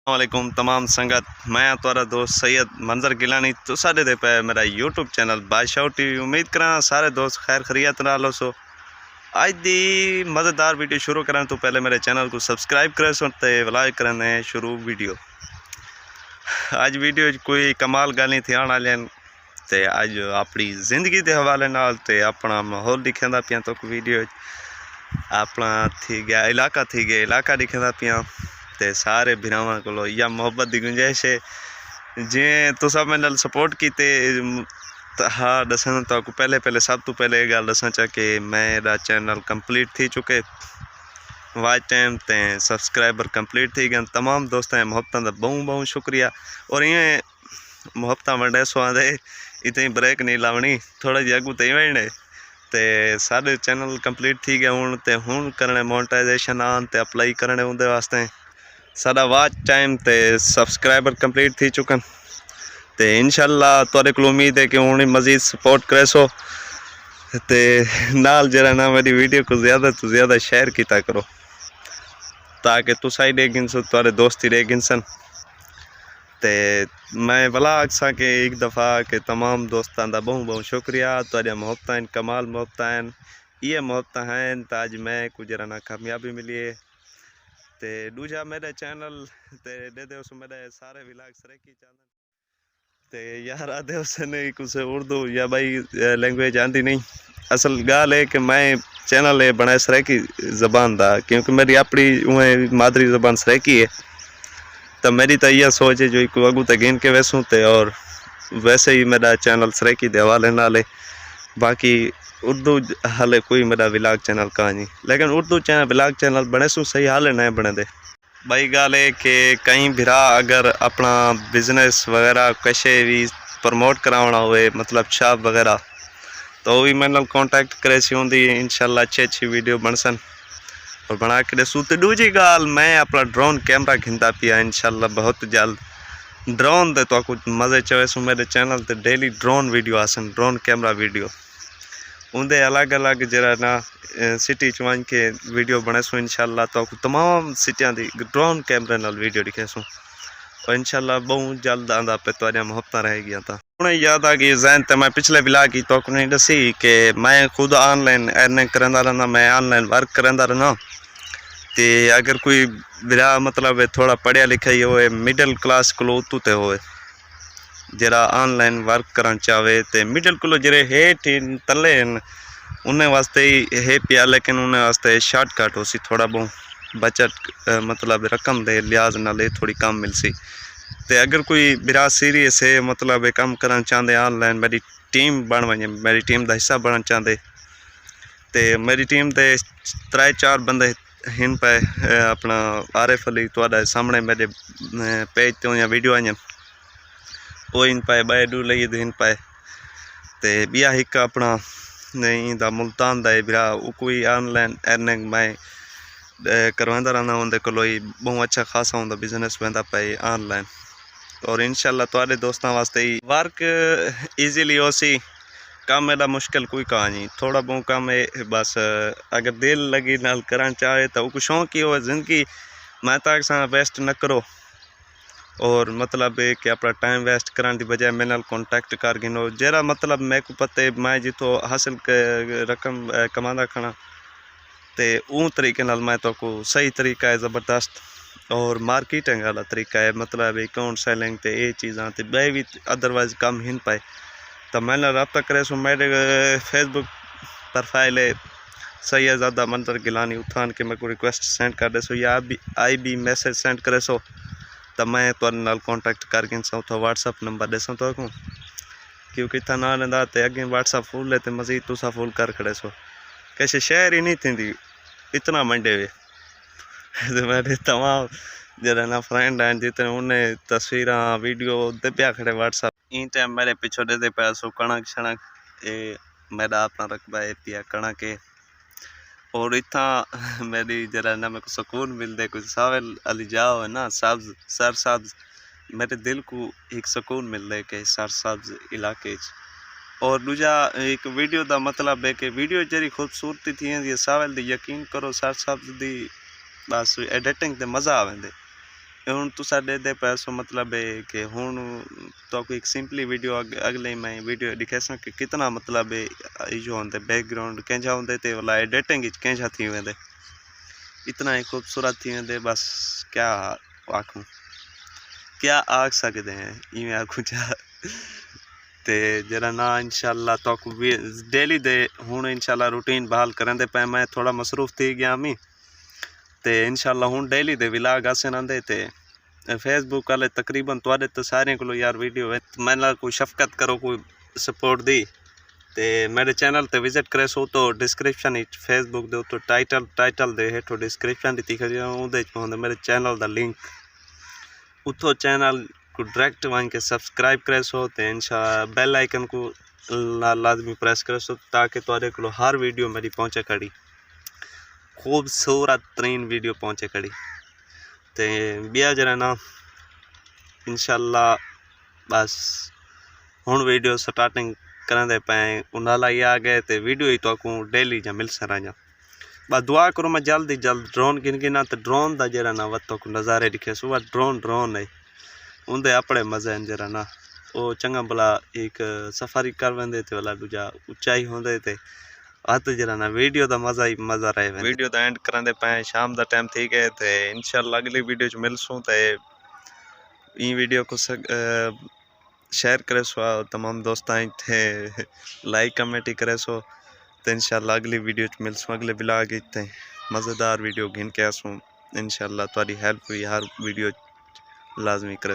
वालेकुम तमाम संगत, मैं तुहारा दोस्त सैयद मंजर गिलानी तो साढ़े दे पे मेरा यूट्यूब चैनल बादशाह टीवी। उम्मीद करा सारे दोस्त खैर खरीत नाल हो सो। अज दी मज़ेदार वीडियो शुरू करने तो पहले मेरे चैनल को सब्सक्राइब करे सो ते लाइक करने शुरू वीडियो। अज वीडियो कोई कमाल गल नहीं थी आने वाले ते अज अपनी जिंदगी के हवाले नाल ते अपना माहौल दिखांदा पिया तो वीडियो अपना थी गया इलाका थी गया इलाका दिखांदा पिया ते सारे भिरावां को या मोहब्बत की गुंजाइश है जे तुसा मेरे नाल सपोर्ट कीते। हाँ दसन तो पहले सब तो पहले गल दसा चा कि मेरा चैनल कंप्लीट थी चुके वाच टाइम ते सब्सक्राइबर कंप्लीट थी गए। तमाम दोस्तों मुहब्बत का बहुत शुक्रिया। और ये मुहब्बत वंडे सो आदे इतनी ब्रेक नहीं लावनी थोड़ा जी अगू ते वजने ते सारे चैनल कंप्लीट थी गए हूँ ते हूँ करने मोनेटाइजेशन आन ते अप्लाई करने उनके वास्ते सारा वाच टाइम ते सब्सक्राइबर कंप्लीट थी चुकन ते इंशाल्लाह तुहाडे को उम्मीद है कि हूँ मज़ीद सपोर्ट करे सो ते नाल जरा ना मेरी वीडियो को ज़्यादा तो ज़्यादा शेयर किया करो ताकि तुसा ही देख सो तुहाडे दोस्त ही देख सन। ते मैं भला आखसा कि एक दफ़ा के तमाम दोस्तों का बहुत शुक्रिया। तुहाडियां मुहब्बतां कमाल मुहब्बतां ये मुहब्बतां हैं तो अज मैं कुछ जरा ना कामयाबी मिली है। ते दूजा मेरे चैनल ते दे दे उस मेरे सारे विलाग सरेकी चैनल ते यार आधे उसने कुछ उर्दू या भाई लैंग्वेज आती नहीं। असल गाल है कि मैं चैनल है बनाए सरेकी ज़बान दा क्योंकि मेरी अपनी मादरी ज़बान सरेकी है तो मेरी तो यह सोच है जो एक अगू तक गिन के वैसूँ ते और वैसे ही मेरा चैनल सरेकी दे हवाले नाल। बाकी उर्दू हाले कोई मेरा विलाग चैनल का नहीं लेकिन उर्दू चैनल विलाग चैनल बने सो सही हाले नहीं बने दे। भाई गाल है कि कहीं भिरा अगर अपना बिजनेस वगैरह कैसे भी प्रमोट कराना हुए मतलब शॉप वगैरह तो भी मेरे कॉन्टैक्ट करे सी होंगी इंशाल्लाह अच्छी वीडियो बन सन और बना के दसू। तो दूजी गाल मैं अपना ड्रोन कैमरा घिंदा पिया इंशाल्लाह बहुत जल्द ड्रोन दे तो कुछ मज़े चवे सो मेरे चैनल ते डेली ड्रोन वीडियो आसन ड्रोन कैमरा वीडियो उनके अलग अलग जरा ना सिटी च वन के वीडियो बने सो इंशाल्लाह तो तमाम सिटियां दी ड्रोन कैमरे नाल वीडियो दिखे सो और इंशाल्लाह बहुत जल्द आंदा पे तुहाडियां मुहब्बतां रहेगी। तो हूँ याद आ गई जहन ते मैं पिछले विलाग की तो नहीं दसी कि मैं खुद ऑनलाइन अर्निंग करंदा रहना मैं ऑनलाइन वर्क करंदा रहना ते अगर कोई बिरा मतलब थोड़ा पढ़िया लिखा ही होए मिडल क्लास को उतू ते होए जरा ऑनलाइन वर्क करना चाहे तो मिडल को जरे हेठ तले उन्हें वास्ते ही है पिया लेकिन उन्हें वास्ते शॉर्टकट हो सी थोड़ा बहुत बचत मतलब रकम दे लिहाज नाले थोड़ी कम मिल सी। तो अगर कोई बिरा सीरियस है मतलब काम करना चाहते ऑनलाइन मेरी टीम बन वे मेरी टीम का हिस्सा बनना चाहते तो मेरी टीम के 3-4 बंदे हिन पे अपना आरिफ अली तुहाडे सामने मेरे पेज तो या वीडियो आई वो इन पाए बैडू लई दिन पाए ते बिया एक अपना नहीं दा मुल्तान दा बिरा कोई ऑनलाइन अर्निंग मैं करवांदा रहना उनके को बहुत अच्छा खासा उनका बिजनेस वंदा पाए ऑनलाइन और इंशाल्लाह तुहाडे दोस्तों वास्ते ही वर्क ईजीली हो सी काम एडा मुश्किल कोई कहा नहीं थोड़ा बहुत काम है बस अगर दिल लगी नाल करना चाहे तो वो शौक ही हो जिंदगी मैं तक सा वेस्ट न करो और मतलब है कि अपना टाइम वेस्ट कराने की बजाय मेरे नाल कॉन्टैक्ट कर गिनो जरा मतलब मैं को पता मैं जितो हासिल रकम कमांदा खाना तो उन तरीके नाल मैं तो को सही तरीका है ज़बरदस्त और मार्केटिंग वाला तरीका है मतलब अकाउंट सेलिंग तो ये चीज़ा तो बे भी अदरवाइज कम हिन पाए तो मैंने रब्ता करे सो मेरे फेसबुक प्रोफाइल है सैयद मंजर गिलानी उठान के मेरे को रिक्वेस्ट सेंड कर दे सो या आई भी मैसेज सेंड करे सो तो मैं तुहाडे नाल कॉन्टैक्ट कर गिनसा तो व्हाट्सअप नंबर देसा तो क्योंकि इतना ना लेंदा तो अगे व्हाट्सअप फुल है तो मज़ीद तुसा फुल कर खड़े सो कैसे शहर ही नहीं थी इतना मंडे हुए तो मेरे तमाम जरा ना फ्रेंड हैं जितने उन्हें तस्वीर वीडियो दे पिया खड़े व्हाट्सअप इन टाइम मेरे पिछो दे पाया सो कणक शणक ये मेरा अपना रकबा है पिया कणक है और इतना मेरी जरा ना मेरे को सुकून मिलते कुछ सावल अली जाओ है ना सब्ज सर सब्ज मेरे दिल को एक सुकून मिलता है कि सर सब्ज इलाके और दूजा एक वीडियो का मतलब है कि वीडियो जरी खूबसूरती थी सावल दी यकीन करो सर सब्ज दी बस एडिटिंग ते मज़ा आवेंदे ہوں تو ساڈے دے پیسوں مطلب ہے کہ ہوں تو کوئی ایک سمپلی ویڈیو اگلے میں ویڈیو دکھا سا کہ کتنا مطلب جو ہوندے بیک گراؤنڈ کینجا ہوندے تے والا ایڈیٹنگ کینجا تھی ویندے اتنا ہی خوبصورت تھی ویندے بس کیا آکھوں کیا آکھ سکتے ہیں ایویں آکھوں چاہ تے جرا نا انشاءاللہ تو ڈیلی دے ہوں انشاءاللہ روٹین بحال کرن دے پے میں تھوڑا مصروف تھی گیا میں تے انشاءاللہ ہوں ڈیلی دے ولاگ آسن آندے تے فیس بک والے تقریباً تواڈے تو سارے کو یار ویڈیو میں نال کوئی شفقت کرو کوئی سپورٹ دی تے میرے چینل تے وزٹ کرے سو تو ڈسکرپشن فیس بک دے تو ٹائٹل دے ہیٹھو ڈسکرپشن دتی کھڑی اودے چ ہوندا میرے چینل دا لنک اتھو چینل کو ڈائریکٹ وان کے سبسکرائب کرے سو تے انشاءاللہ بیل آئیکن کو لازمی پریس کرے سو تاکہ تواڈے کو ہر ویڈیو میری پہنچے کھڑی خوبصورت ترین ویڈیو پہنچے کھڑی تے بیا جرا نا انشاءاللہ بس ہن ویڈیو سٹارٹنگ کرن دے پے انہالا ہی آ گئے تے ویڈیو ہی تو کو ڈیلی جا مل سراں جا بس دعا کرو میں جلد ڈرون گنا تے ڈرون دا جرا نا وت کو نظارے دکھے سو ڈرون ہے اندے اپنے مزے ہیں جرا نا او چنگا بلا ایک سفاری کر ویندے تے والا دوجا اونچائی ہوندے تے ہاتھ جرا نا ویڈیو دا مزہ رہے ویڈیو دا اینڈ کرن دے پے شام دا ٹائم تھی گئے تے انشاءاللہ اگلی ویڈیو چ ملسوں تے این ویڈیو کو شیئر کرے سو تمام دوستاں تے لائک کمنٹ کرے سو تے انشاءاللہ اگلی ویڈیو چ ملسوں اگلے بلاگ تے مزیدار ویڈیو گھن کے آسوں انشاءاللہ تواڈی ہیلپ ہوئی ہر ویڈیو لازمی کرے